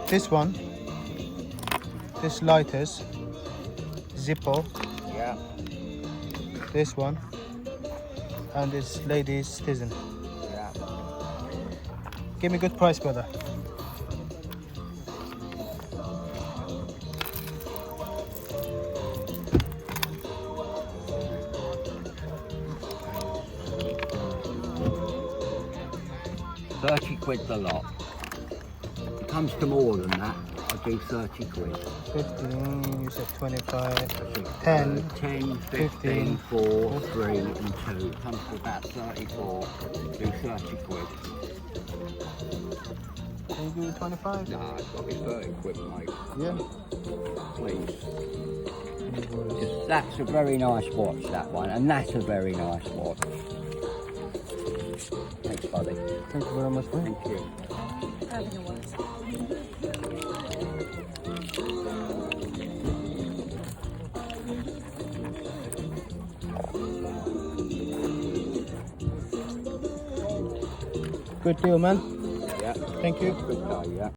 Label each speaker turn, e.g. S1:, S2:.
S1: This one, this lighters, Zippo,
S2: Yeah.
S1: this one, and this lady's Tizen.
S2: Yeah.
S1: Give me a good price, brother.
S2: £30 the lot. If it comes to more than that, I'll do 30 quid.
S1: 15, you said 25,
S2: I think,
S1: 10,
S2: 10,
S1: 15,
S2: 15, 4, 3 and 2. Comes to about 34. Do 30 quid.
S1: can you do 25?
S2: Nah, it's got to be 30 quid, mate.
S1: Yeah.
S2: Please. Just, that's a very nice watch, that one. And that's a very nice watch. Thanks, buddy.
S1: Thank you very much, man.
S2: Thank you.
S1: Good deal, man.
S2: Yeah.
S1: Thank you.
S2: Good guy, yeah.